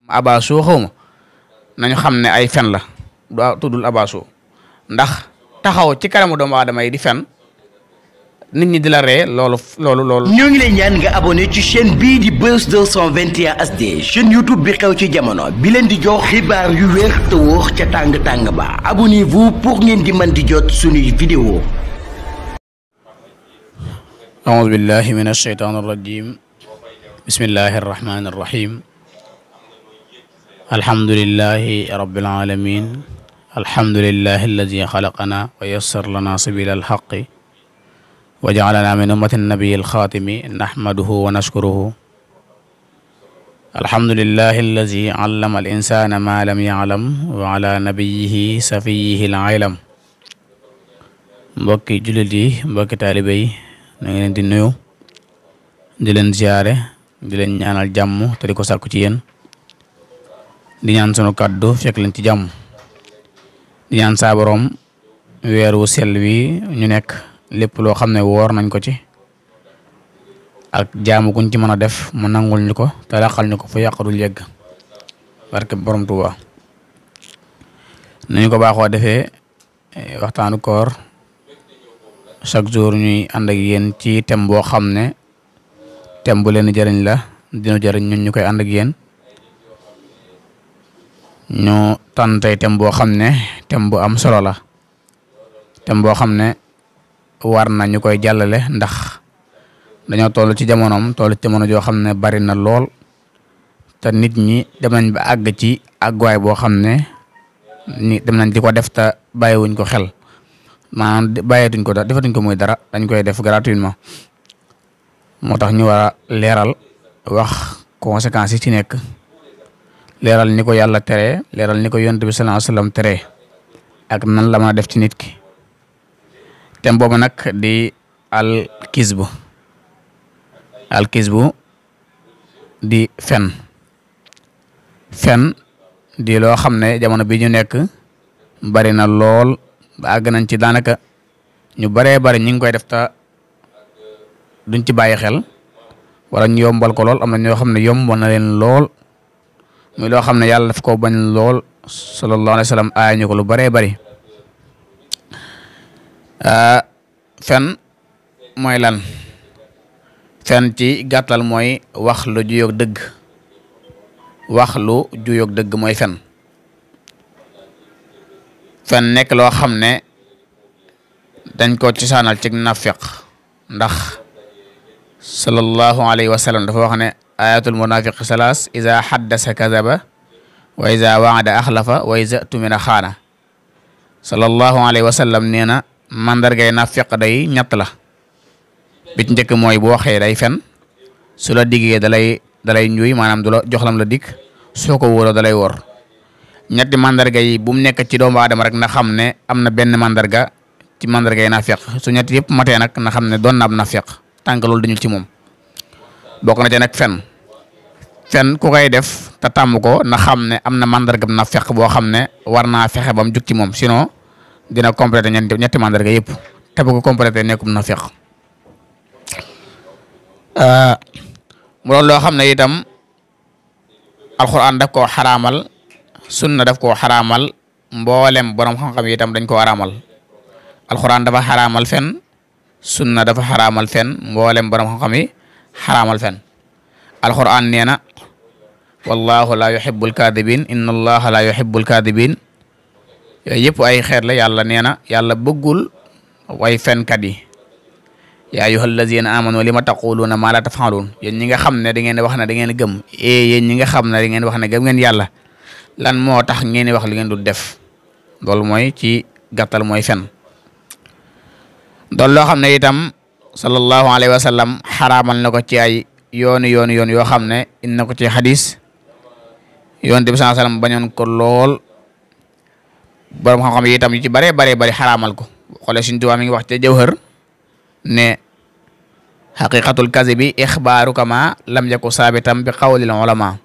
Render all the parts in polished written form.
abaasu xawma nañu xam ne ay fen la du tuddul abaasu ndax taxaw ci kanamu doomu aadama yi di fen nit ñi di la ree loolu. ñoo ngi lay ñaan nga abonné ci chaîne bii di Buzz 221 HD chaîne YouTube bi xew ci jamono bi leen di jox xibaar yu wér te wóor ca tàng ba abonnez-vous pour ngeen di mën di jot suñuy vidéo. a'uuzu billahi min ash-shaytaani ar-rajiim bismillahi ar-rahmaani ar-rahiim alhamdulillahi rabbil aalamiin alhamdulillahi allazii xalaqanaa wa yassara lanaa sabiila al-haqqi wa ja'alanaa min ummati nabiyyi al-xaatimi nahmaduhu wa nashkuruhu alhamdulillahi allazii allama al-insaana maa lam ya'lam wa alaa nabiyyihi safiyyihi al-'alam. mbokki jullit yi mbokki taalibe yi na ngi leen di nuyu di leen ziyaare di leen ñaanal jàmm te di ko sàkku ci yéen di ñaan sunu kàddu fekk leen ci jàmm di ñaan saa Boroom weer wu sell wi ñu nekk lépp loo xam ne woor nañ ko ci ak jaamu guñ ci mën a def mu nangul ñu ko te laqal ñu ko fu yàqadul yegg barke Borom Tuuba. nañu ko baaxoo defee waxtaanu koor chaque jour ñuy ànd ak yéen ci thème boo xam ne thème bu leen jëriñ la dina jëriñ ñun ñu koy ànd ak yéen ñu tànn tey thème boo xam ne thème bu am solo la thème boo xam ne war na ñu koy jàllale ndax dañoo toll ci jamonoom toll ci jamono joo xam ne bari na lool te nit ñi dem nañ ba àgg ci àgguwaay boo xam ne ni dem nañ di ko def te bàyyiwuñ ko xel maanaam bàyyeetuñ ko dara defatuñ ko muy dara dañ koy def gratuitement moo tax ñu war a leeral wax conséquences yi ci nekk leeral ni ko yàlla tere leeral ni ko yonent bi sallallahu alayhi wasallam tere ak nan la mën a def ci nit ki thème boobu nag di al kisbu di fen di loo xam ne jamono bi ñu nekk bari na lool ba àgg nañ ci daanaka ñu baree bari ñu ngi koy def ta duñ ci bàyyi xel wala ñu yombal ko lool am na ñoo xam ne yombal na leen lool muy loo xam ne yàlla daf ko bañ lool sallallahu alayhi wa sallam aaya ñu ko lu baree bari. fen mooy lan fen ci gàttal mooy wax lu juyoog dëgg mooy fen. fen nekk loo xam ne dañ ko ci saanal ci nafiq ndax sallallahu alayhi wa sallam dafa wax ne ayatul munafiq salaas iza haddasa kadaba wa iza waada axlafa wa iza tumina xaana sallallahu alayhi wa sallam nee na mandargay nafiq day ñett la bi ci njëkk mooy bu waxee day fen su la diggee dalay ñuy maanaam du la joxlam la dikk soo ko wóoroo dalay wor ñetti mandarga yi bu mu nekk ci doomu aadama rek na xam ne am na benn mandarga ci mandarga yi nafiq su ñetti yëpp matee nag na xam ne doon na ab nafiq tànk loolu dañu ci moom bokk na ci nag fen ku koy def te tàmm ko na xam ne am na mandarga nafiq boo xam ne war naa fexe ba mu jug ci moom sinon dina complété ñetti mandarga yëpp te bu ko complété nekkum nafiq mu doon loo xam ne itam alxuraan daf koo xaraamal sunna daf koo xaraamal mboolem borom xam-xam yi itam dañ koo araamal alxuraan dafa xaraamal fen sunna dafa xaraamal fen mboolem borom xam-xam yi xaraamal fen alxuraan nee na wallahu la yuhibbul kadibin inna allaha la yuhibbul kadibin yooyu yëpp ay xeet la yàlla nee na yàlla bëggul way fenkat yi yaa ayyuhal lazina amanu lima taquluna ma la taf'alun yéen ñi nga xam ne da ngeen wax ne da ngeen gëm yéen ñi nga xam ne da ngeen wax ne gëm ngeen yàlla lan moo tax ngeen wax li ngeen du def loolu mooy ci gàttal mooy fen doon loo xam ne itam sallallahu alayhi wa sallam xaraamal na ko ci ay yoon yoo xam ne indi na ko ci xadis yoon bi sallallahu alayhi wa sallam bañoon ko lool borom xam-xam yi itam yu ci bari xaraamal ko xoole Sëriñ Tuubaa mi ngi wax ca Jawhar ne xaqiqatul kazibi ixbaaru kama lam yaku saabitam bi qawlil ulama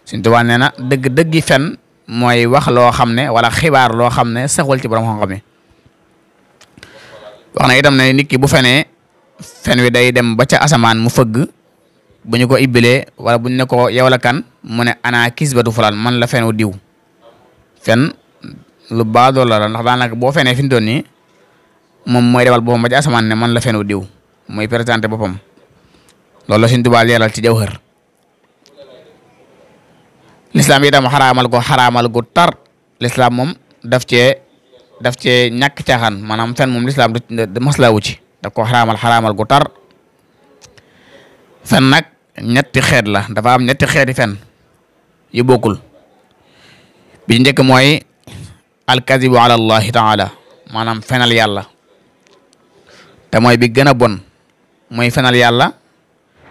Sëriñ Tuubaa nee na dëgg-dëggi fen mooy wax loo xam ne wala xibaar loo xam ne saxul ci borom xam-xam yi wax na itam ne nit ki bu fenee fen wi day dem ba ca asamaan mu fëgg bu ñu ko ibbilee wala bu ñu ne ko yow la kan mu ne ana kisbatu fulaan man la fenu diw. fen lu baadoo la ndax daanaka boo fenee fi mu toll nii moom mooy demal boppam ba ci asamaan ne man la fenu diw mooy présenté boppam loolu la Sëriñ Tuubaa leeral ci Jawhar. lislaam itam xaraamal gu tar lislaam moom daf cee ñàkk caaxaan maanaam fen moom lislaam du maslaawu ci daf ko xaraamal gu tar. fen nag ñetti xeet la dafa am ñetti xeeti fen yu bokkul bi njëkk mooy alkazibu ala allahi taala maanaam fenal yàlla te mooy bi gën a bon mooy fenal yàlla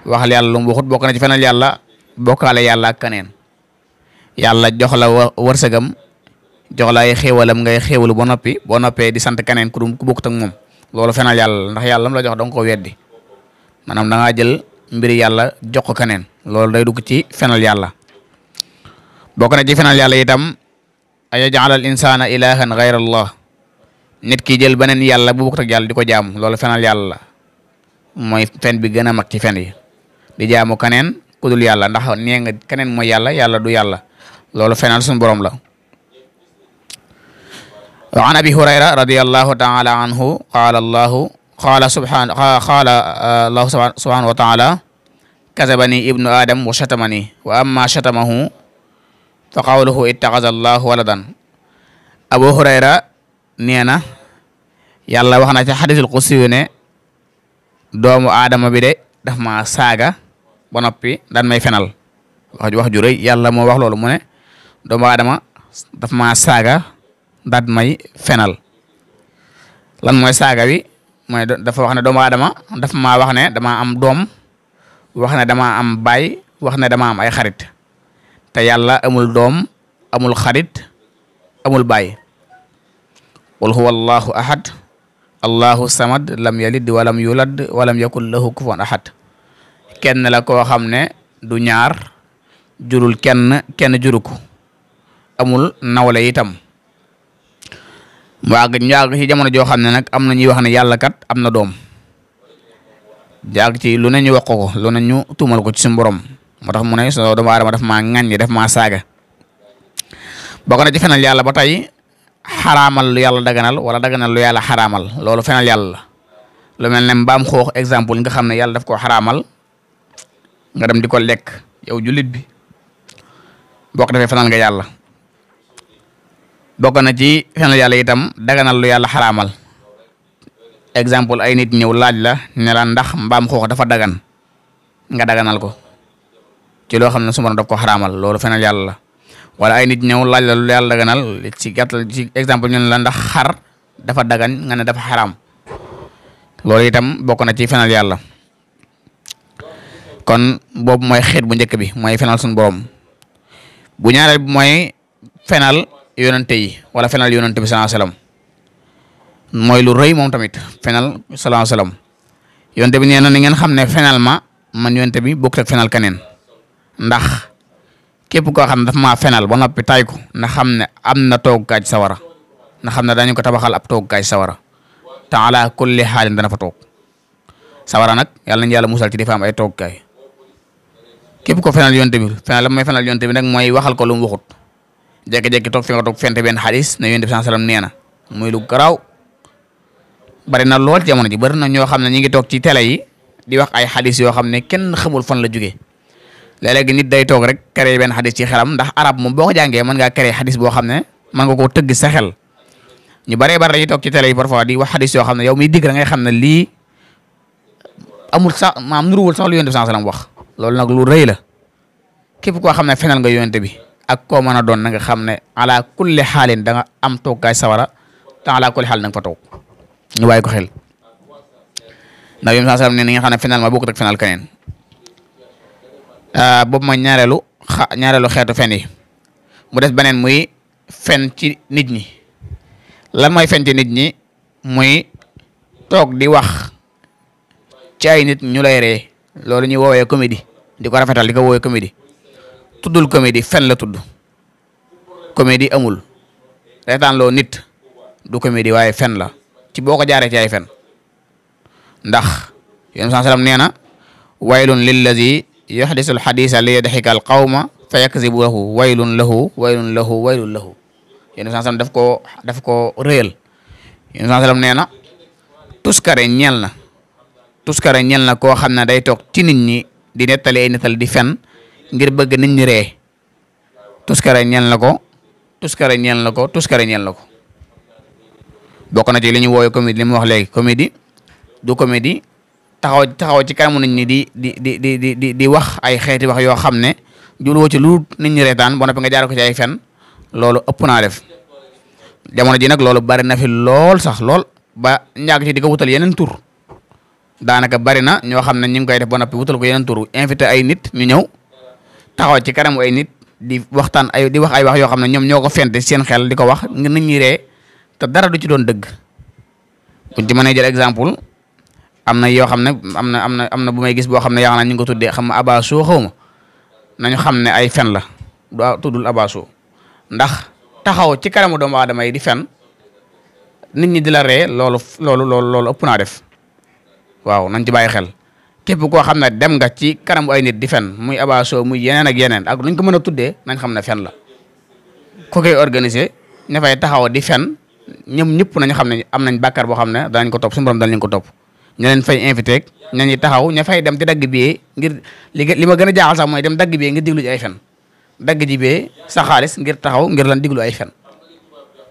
waxal yàlla lu mu waxut bokk na ci fenal yàlla bokkaale yàlla ak kaneen yàlla jox la wërsëgam jox la ay xéewalam ngay xéewalu ba noppi boo noppee di sant kaneen ku bokkut ak moom loolu fenal yàlla ndax yàlla la jox danga ko weddi maanaam da ngaa jël mbiri yàlla jox ko kaneen loolu day dugg ci fenal yàlla. bokk na ci fenal yàlla itam ay yaj'ala al insana ilahan ghayra allah nit ki jël beneen yàlla bu bokkut ak yàlla di ko jaamu loolu fenal yàlla mooy fen bi gën a mag ci fen yi di jaamu kaneen ku dul yàlla ndax nee nga kaneen mooy yàlla yàlla du yàlla loolu fenal suñu borom la. wa an abi hurayra radiyallahu ta'ala anhu qaala allahu subhanahu wa ta'ala kazabani ibnu adam wa shatamani wa amma shatamahu fa qawluhu ittaxaza allahu waladan. abu hurayra nee na yàlla wax na ci xadisul qudsi ne doomu aadama bi de daf ma saaga ba noppi daan may fenal wax ju rëy yàlla moo wax loolu mu ne doomu aadama daf ma saaga daan may fenal. lan mooy saaga wi mooy dafa wax ne doomu aadama daf maa wax ne dama am doom wax ne dama am baay wax ne dama am ay xarit te yàlla amul doom amul xarit amul baay. qul huwa allahu ahad allahu samad lam yalid walam yulad walam yakun lahu kufuwan ahad. kenn la koo xam ne du ñaar jurul kenn juru ko amul nawle itam. ñu àgg ci jamono joo xam ne nag am na ñuy wax ne yàlla kat am na doom jàgg ci lu ne ñu wax ko lu ne ñu tuumal ko ci suñu borom moo tax mu ne so doomu aadama daf maa ŋàññi daf maa saaga. bokk na ci fenal yàlla ba tey xaraamal lu yàlla daganal wala daganal lu yàlla xaraamal loolu fenal yàlla lu mel ne mbaam xoox exemple nga xam ne yàlla daf koo xaraamal nga dem di ko lekk yow jullit bi boo ko defee fenal nga yàlla. bokk na ci fenal yàlla itam daganal lu yàlla xaraamal exemple ay nit ñëw laaj la ne la ndax mbaam xoox dafa dagan nga daganal ko ci loo xam ne su ma daf ko xaraamal loolu fenal yàlla la. wala ay nit ñëw laaj la lu yàlla daganal ci gàttal ci exemple ñu ne la ndax xar dafa dagan nga ne dafa xaraam loolu itam bokk na ci fenal yàlla. kon boobu mooy xeet bu njëkk bi mooy fenal suñu borom. bu ñaareel bi mooy fenal yonante yi wala fenal yonante bi sallallahu alayhi wasallam mooy lu rëy moom tamit fenal sallallahu alayhi wasallam yonante bi nee na ni ngeen xam ne fenal ma man yonante bi bokkut ak fenal keneen ndax képp koo xam ne dafa maa fenal ba noppi tay ko na xam ne am na toogukaay sawara na xam ne dañu ko tabaxal ab toogukaay sawara te ala kulli xaalin dana fa toog sawara nag yàlla nañu yàlla musal ci di fa am ay toogukaay képp ko fenal yonte bi fenal la may fenal yonte bi nag mooy waxal ko lu mu waxut jékki-jékki toog fi nga toog fente benn xadis ne yonte bi sallallahu alayhi wasallam nee na muy lu garaaw bari na lool jamono ji bari na ñoo xam ne ñi ngi toog ci télé yi di wax ay xadis yoo xam ne kenn xamul fan la jógee léeg-léegi nit day toog rek créé benn xadis ci xelam ndax arab moom boo ko jàngee mën ngaa créé xadis boo xam ne mën nga koo tëgg sa xel ñu baree bari dañuy toog ci télé yi parfois di wax xadis yoo xam ne yow miy digg da ngay xam ne lii amul sax maam nuruwul sax lu yonte bi sallallahu alayhi wasallam wax loolu nag lu rëy la képp koo xam ne fenal nga yonte bi ak koo mën a doon na nga xam ne ala kulli xaalin da nga am toogkaay sawara te ala kulli xaalin da nga fa toog ñu bàyyi ko xel ndax yonte bi sallallahu alayhi wasallam ne ni nga xam ne fenal ma bokkut ak fenal keneen boobu mooy ñaareelu xeetu fen yi mu des beneen muy fen ci nit ñi lan mooy fen ci nit ñi muy toog di wax ci ay nit ñu lay ree loolu ñuy woowee comédie di ko rafetal di ko woowee comédie tuddul comédie fen la tudd comédie amul reetaan loo nit du comédie waaye fen la ci boo ko jaaree ci ay fen ndax yéen sallam nee na waylun lillazi yuhdisul xadisa li yadxika al qawma fa yakzibu lahu waylun lahu waylun lahu waylun lahu yéen sallam daf koo réyal. yéen sallam nee na tuskare ñeel na koo xam ne day toog ci nit ñi di nettali ay nettal di fen ngir bëgg nit ñi ree. tuskare ñeel na ko bokk na ci li ñu woowe comédie li mu wax léegi comédie du comédie taxaw ci kanamu nit ñi di wax ay xeeti wax yoo xam ne jubluwoo ci lu nit ñi reetaan ba noppi nga jaar ko ci ay fen loolu ëpp naa def. jamono ji nag loolu bari na fi lool sax lool ba ñàkk ci di ko wutal yeneen tur daanaka bari na ñoo xam ne ñu ngi koy def ba noppi wutal ko yeneen tur invité ay nit ñu ñëw taxaw ci kanamu ay nit di wax ay wax yoo xam ne ñoom ñoo ko fente seen xel di ko wax ngir nit ñi ree te dara du ci doon dëgg. buñ ci mënee jël exemple am na yoo xam ne am na bu may gis boo xam ne yaa ngi ñu ngi ko tuddee xam nga abaso xaw ma nañu xam ne ay fen la du tuddul abaso ndax taxaw ci kanamu doomu aadama yi di fen nit ñi di la ree loolu ëpp naa def. waaw nañ ci bàyyi xel képp koo xam ne dem nga ci kanamu ay nit di fen muy abaso muy yeneen ak yeneen ak nuñ ko mën a tuddee nañ xam ne fen la. ku koy organiser ña fay taxaw di fen ñoom ñëpp nañu xam ne am nañ bàkkaar boo xam ne danañ ko topp suñu borom danañ ko topp. ña leen fay invité ña ñuy taxaw ña fay dem di dagg biyee ngir li ma gën a jaaxal sax mooy dem dagg biyee ngir diglu ci ay fen dagg ji bee sa xaalis ngir taxaw ngir lan diglu ay fen.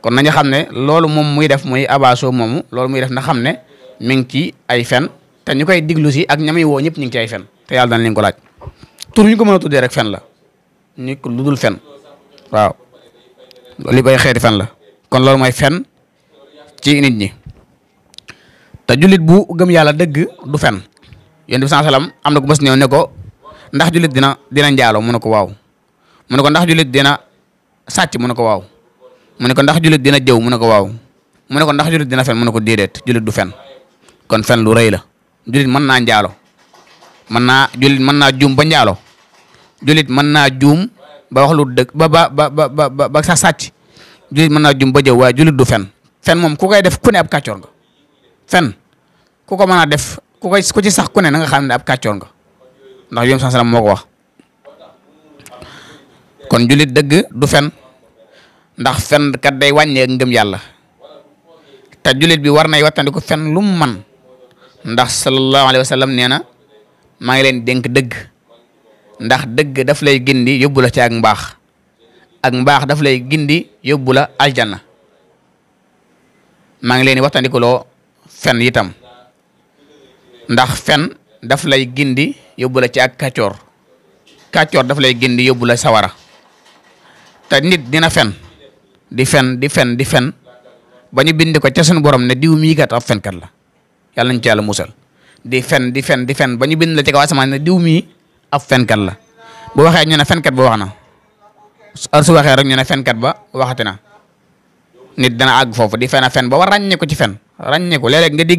kon nañu xam ne loolu moom muy def muy abaso moomu loolu muy def na xam ne mi ngi ci ay fen te ñu koy diglu si ak ñamay woo ñëpp ñu ngi ci ay fen te yàlla dana leen ko laaj tur ñu ko mën a tuddee rek fen la ñu lu dul fen waaw loolu yëpp ay xeeti fen la kon loolu mooy fen ci nit ñi. te jullit bu gëm yàlla dëgg du fen yonent bi sallam am na ko bës ñëw ne ko ndax jullit dina njaaloo mu ne ko waaw mu ne ko ndax jullit dina sàcc mu ne ko waaw mu ne ko ndax jullit dina jëw mu ne ko waaw mu ne ko ndax jullit dina fen mu ne ko déedéet jullit du fen kon fen lu rëy la jullit mën naa njaalo jullit mën naa juum ba njaalo jullit mën naa juum ba wax lu dëgg ba sa sàcc jullit mën naa juum ba jëw waaye jullit du fen moom ku koy def ku ne ab kàccoor nga fen ku ko mën a def ku ci sax ku ne na nga xam ne ab kàccoor nga ndax yom sallam moo ko wax. kon jullit dëgg du fen ndax fen kat day wàññee ngëm yàlla te jullit bi war nay wattandiku fen lu mu man ndax sallallahu alayhi wa sallam nee na maa ngi leen dénk dëgg ndax dëgg daf lay gindi yóbbu la ci ak mbaax daf lay gindi yóbbu la aljanna maa ngi leen di wattandikuloo fen itam ndax fen daf lay gindi yóbbu la ci ak kàccoor daf lay gindi yóbbu la sawara te nit dina fen di fen ba ñu bind ko ca suñu borom ne diw mii kat ab fenkat la yàlla nañ ci yàlla musal di fen ba ñu bind la ci kaw asamaan ne diw mii ab fenkat la bu waxee ñu ne fenkat ba wax na su waxee rek ñu ne fenkat ba waxati na nit dana àgg foofu di fen a fen ba war ràññee ko ci fen ràññee ko léeg-léeg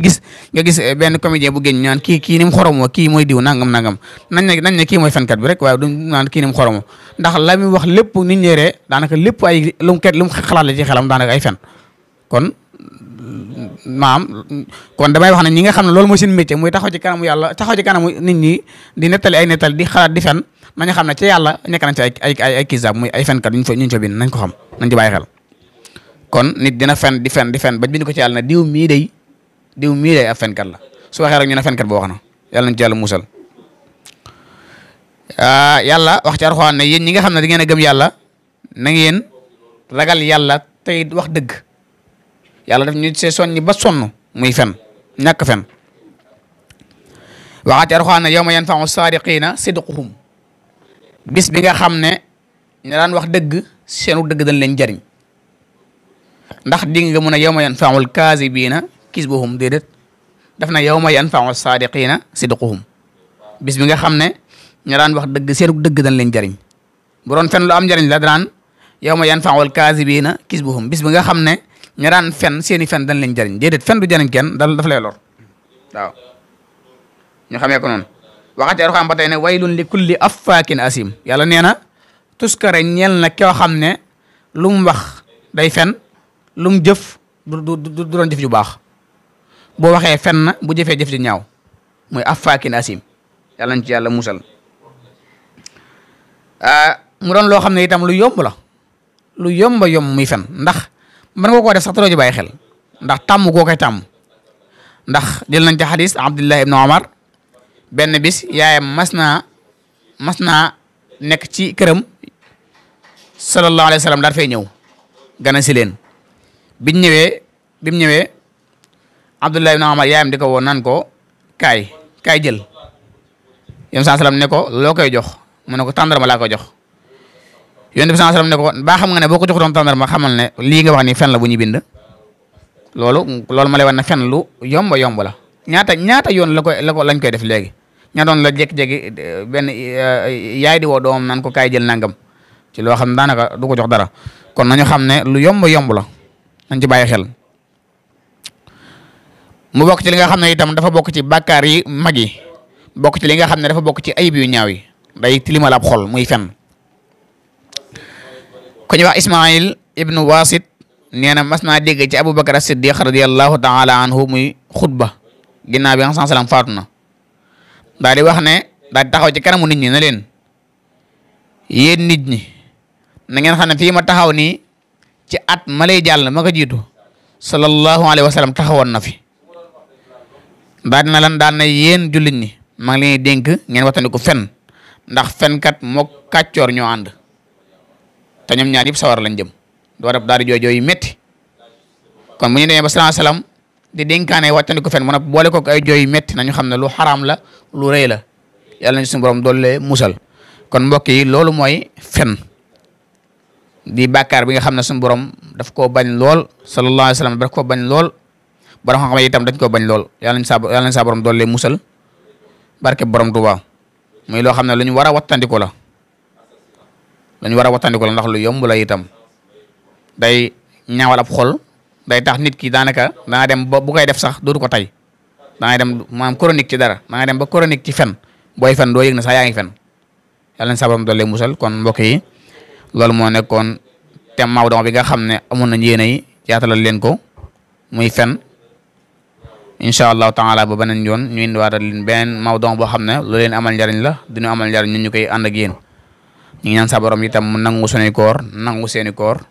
nga gis benn comédien bu génn ñaan kii ni mu xoromoo kii mooy diw nangam nañ ne kii mooy fenkat bi rek waaye du naan kii ni mu xoromoo ndax la muy wax lépp nit ñi ree daanaka lépp ay lu mu xalaat la ci xelam daanaka ay fen kon kon damay wax ne ñi nga xam ne loolu mooy seen métier muy taxaw ci kanamu yàlla taxaw ci kanamu nit ñi di nettali ay nettali di xalaat di fen nañu xam ne ci yàlla nekk nañ ci ay kisaab muy ay fenkat ñu fa bind nañ ko xam nañ ci bàyyi xel. kon nit dina fen di fen ba bind ko ci yàlla ne diw mii day ab fenkat la su waxee rek ñu ne fenkat ba wax na yàlla nañ ci yàlla musal. yàlla wax ci Alxuraan ne yéen ñi nga xam ne da ngeen a gëm yàlla na ngeen ragal yàlla tey wax dëgg yàlla daf ñu see soññi ba sonn muy fen ñàkk fen waxaat ci Alxuraan ne yawma yanfa'u saadiqiina sidquhum bis bi nga xam ne ñu daan wax dëgg seenu dëgg dañ leen jariñ ndax di nga mun a yawma yanfa'ul kaazibiina kisbuhum déedéet daf na yawma yanfa'u saadiqiina sidquhum bis bi nga xam ne ñu daan wax dëgg seenu dëgg dañ leen jariñ bu doon fen lu am njariñ la daan yawma yanfa'ul kaazibiina kisbuhum bis bi nga xam ne ñu daan fen seeni fen dañ leen jariñ déedéet fen du jariñ kenn daf lay lor waaw ñu xamee ko noonu waxati Alxuraan ba tey ne waylun li kulli affaakin asim yàlla nee na tuskare ñeel na koo xam ne lu mu wax day fen lu mu jëf du doon jëf ju baax boo waxee fen na bu jëfee jëf ji ñaaw muy affaakin asim yàlla nañ ci yàlla musal mu doon loo xam ne itam lu yomb la lu yomba yomb muy fen ndax mën nga koo def sax te doo ci bàyyi xel ndax tàmm koo koy tàmm ndax jël nañ ci xadis Abdullah ibn Omar benn bis yaayam mas naa nekk ci këram sallallahu alayhi wa sallam daal fay ñëw gana si leen bi mu ñëwee Abdullah ibn Omar yaayam di ko woon nan ko kaay jël yéen saa salaam ne ko loo koy jox mu ne ko tàndarma laa koy jox yéen bi saa salaam ne ko baa xam nga ne boo ko jox doon tàndarma xamal ne lii nga wax ni fen la bu ñu bind loolu ma lay wax ne fen lu yomba yomb la ñaata yoon lañ koy def léegi ña doon la jékki-jékki benn yaay di woo doomam nan ko kaay jël nangam ci loo xam ne daanaka du ko jox dara kon nañu xam ne lu yomba yomb la nañ ci bàyyi xel mu bokk ci li nga xam ne itam dafa bokk ci bàkkaar yi mag yi bokk ci li nga xam ne dafa bokk ci ayib yu ñaaw yi day tilimal ab xol muy fen ku ñuy wax Ismail ibnu Wasit nee na mas naa dégg ci Abubakar as-Siddiq radiyallahu taala anhu muy xutba ginnaaw bi nga salaam faatu na daal di wax ne daal di taxaw ci kanamu nit ñi na leen yéen nit ñi na ngeen xam ne fii ma taxaw nii ci at ma lay jàll ma ko jiitu sallallahu alayhi wa sallam taxawoon na fi daal dina lan daan na yéen jullit ñi maa ngi leen di dénk ngeen wattandiku fen ndax fenkat moo kàccoor ñoo ànd te ñoom ñaar yëpp sawar lañ jëm doo def daal di jooy yu métti kon bu ñu demee ba sallallahu alayhi wa sallam di dénkaane wattandiku fen mu ne boole ko ay jooy yu métti nañu xam ne lu xaraam la lu rëy la yàlla nañu suñu borom doole musal kon mbokk yi loolu mooy fen di bàkkaar bi nga xam ne suñu borom daf koo bañ lool sallallahu alayhi wa sallam daf koo bañ lool borom xam-xam yi itam dañ koo bañ lool yàlla nañu saa borom doole musal barke borom Tuuba muy loo xam ne lu ñu war a wattandiku la ndax lu yomb la itam day ñaawal ab xol day tax nit ki daanaka danga dem ba bu koy def sax dootu ko tey dangay dem maanaam chronique ci dara dangay dem ba chronique ci fen booy fen doo yëg ne sax yaa ngi fen yàlla nañu saa borom doole musal kon mbokk yi loolu moo nekkoon thème mawdon bi nga xam ne amoon nañ yéene yi yaatalal leen ko muy fen incha allahu taala ba beneen yoon ñu indiwaatal leen beneen mawdon boo xam ne lu leen amal njariñ la dinu amal njariñ ñun ñu koy ànd ak yéen ñu ngi ñaan sa borom itam mu nangu sunuy koor nangu seeni koor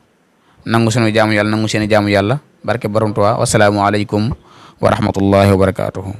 nangu sunu jaamu yàlla nangu seeni jaamu yàlla barke borom Tuubaa wasalaamu aleykum wa rahmatullahi wa barakatuhu